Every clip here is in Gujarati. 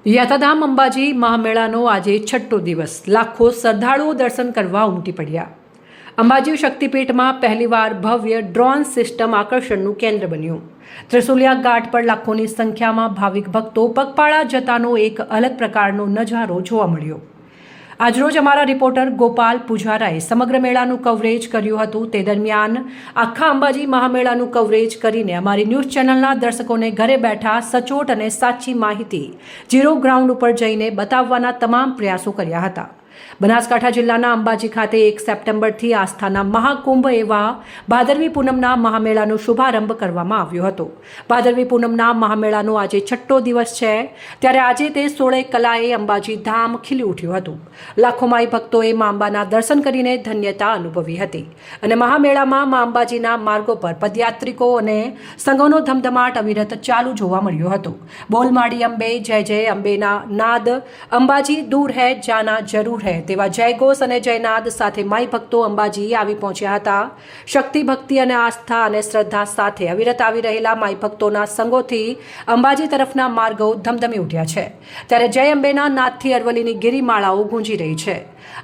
યાત્રાધામ અંબાજી મહામેળાનો આજે છઠ્ઠો દિવસ લાખો શ્રદ્ધાળુઓ દર્શન કરવા ઉમટી પડ્યા। અંબાજી શક્તિપીઠમાં પહેલીવાર ભવ્ય ડ્રોન સિસ્ટમ આકર્ષણનું કેન્દ્ર બન્યું। ત્રિશુલિયા ઘાટ પર લાખોની સંખ્યામાં ભાવિક ભક્તો પગપાળા જતાનો એક અલગ પ્રકારનો નજારો જોવા મળ્યો। આજરોજ અમારા રિપોર્ટર ગોપાલ પુજારાએ સમગ્ર મેળાનું કવરેજ કર્યું હતું। તે દરમિયાન આખા અંબાજી મહામેળાનું કવરેજ કરીને અમારી ન્યૂઝ ચેનલના દર્શકોને ઘરે બેઠા સચોટ અને સાચી માહિતી ઝીરો ગ્રાઉન્ડ ઉપર જઈને બતાવવાના તમામ પ્રયાસો કર્યા હતા। બનાસકાંઠા જિલ્લાના અંબાજી ખાતે 1 સપ્ટેમ્બરથી આસ્થાના મહાકુંભ એવા ભાદરવી પૂનમના મહામેળાનો શુભારંભ કરવામાં આવ્યો હતો। ભાદરવી પૂનમના મહામેળાનો આજે છઠ્ઠો દિવસ છે, ત્યારે આજે તે 16 કલાએ અંબાજી ધામ ખીલી ઉઠ્યું હતું। લાખો માઈ ભક્તોએ મા અંબાના દર્શન કરીને ધન્યતા અનુભવી હતી અને મહામેળામાં મા અંબાજીના માર્ગો પર પદયાત્રિકો અને સંઘોનો ધમધમાટ અવિરત ચાલુ જોવા મળ્યો હતો। બોલ માડી અંબે, જય જય અંબેના નાદ, અંબાજી દૂર હૈ જાના જરૂર હૈ તેવા જયઘોષ અને જયનાદ સાથે માઈ ભક્તો અંબાજી આવી પહોંચ્યા હતા। શક્તિ, ભક્તિ અને આસ્થા અને શ્રદ્ધા સાથે અવિરત આવી રહેલા માઈ ભક્તોના સંગોથી અંબાજી તરફના માર્ગો ધમધમી ઉઠ્યા છે। ત્યારે જય અંબેના નાદથી અરવલ્લીની ગિરિમાળાઓ ગુંજી રહી છે।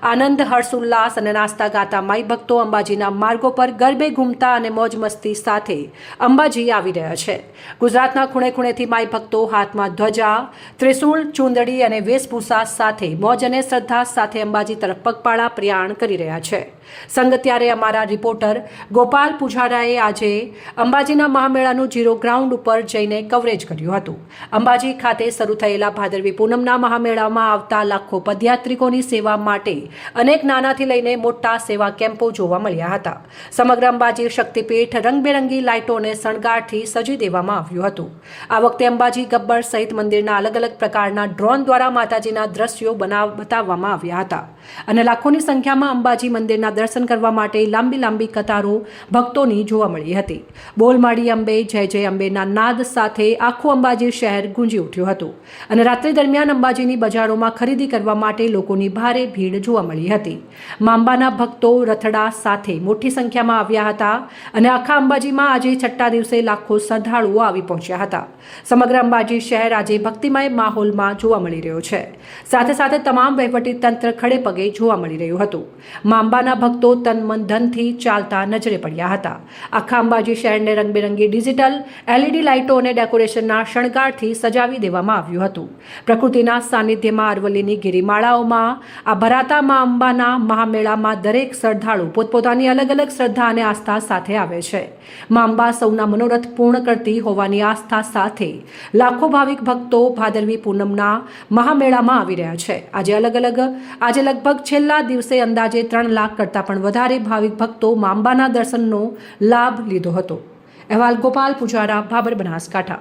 આનંદ, હર્ષોલ્લાસ અને નાસ્તા ગાતા માઈ ભક્તો અંબાજીના માર્ગો પર ગરબે ઘૂમતા અને મોજ મસ્તી સાથે અંબાજી આવી રહ્યા છે। ગુજરાતના ખૂણે ખૂણેથી માઈ ભક્તો હાથમાં ધ્વજા, ત્રિશૂળ, ચૂંદડી અને વેશભૂષા સાથે મોજ અને શ્રદ્ધા સાથે અંબાજી તરફ પગપાળા પ્રયાણ કરી રહ્યા છે। સંગ ત્યારે અમારા રિપોર્ટર ગોપાલ પુજારાએ આજે અંબાજીના મહામેળાનું ઝીરો ગ્રાઉન્ડ ઉપર જઈને કવરેજ કર્યું હતું। અંબાજી ખાતે શરૂ થયેલા ભાદરવી પૂનમના મહામેળામાં આવતા લાખો પદયાત્રિકોની સેવા માટે અનેક નાનાથી લઈને મોટા સેવા કેમ્પો જોવા મળ્યા હતા। સમગ્ર અંબાજી શક્તિપીઠ રંગબેરંગી લાઇટો અને શણગારથી સજી દેવામાં આવ્યું હતું। આ વખતે અંબાજી ગબ્બર સહિત મંદિરના અલગ અલગ પ્રકારના ડ્રોન દ્વારા માતાજીના દ્રશ્યો બતાવવામાં આવ્યા હતા અને લાખોની સંખ્યામાં અંબાજી મંદિરના દર્શન કરવા માટે લાંબી કતારો ભક્તોની જોવા મળી હતી। બોલ માડી અંબે, જય જય અંબેના નાદ સાથે આખું અંબાજી શહેર ગુંજી ઉઠ્યું હતું અને રાત્રિ દરમિયાન અંબાજીની બજારોમાં ખરીદી કરવા માટે લોકોની ભારે ભીડ જોવા મળી હતી। મા અંબાના ભક્તો રથડા સાથે મોટી સંખ્યામાં આવ્યા હતા અને આખા અંબાજીમાં આજે છઠ્ઠા દિવસે લાખો શ્રદ્ધાળુઓ આવી પહોંચ્યા હતા। સમગ્ર અંબાજી શહેર આજે ભક્તિમય માહોલમાં જોવા મળી રહ્યો છે। સાથે સાથે તમામ વહીવટી તંત્ર ખડે પગે જોવા મળી રહ્યું હતું। મા અંબાના ભક્તો તન મન ધનથી ચાલતા નજરે પડ્યા હતા। આખા અંબાજી શહેરને રંગબેરંગી ડિજિટલ LED લાઇટો અને ડેકોરેશનના શણગારથી સજાવી દેવામાં આવ્યું હતું। પ્રકૃતિના સાનિધ્યમાં અરવલ્લીની ગિરિમાળાઓમાં આ ભરાતા મા અંબાના મહામેળામાં દરેક શ્રદ્ધાળુ પોતપોતાની અલગ અલગ શ્રદ્ધા અને આસ્થા સાથે આવે છે। મા અંબા સૌના મનોરથ પૂર્ણ કરતી હોવાની આસ્થા સાથે લાખો ભાવિક ભક્તો ભાદરવી પૂનમના મહામેળામાં આવી રહ્યા છે। આજે લગભગ છેલ્લા દિવસે અંદાજે 3 લાખ કરતાં પણ વધારે ભાવિક ભક્તો મા અંબાના દર્શનનો લાભ લીધો હતો। અહેવાલ ગોપાલ પુજારા, ભાબર, બનાસકાંઠા।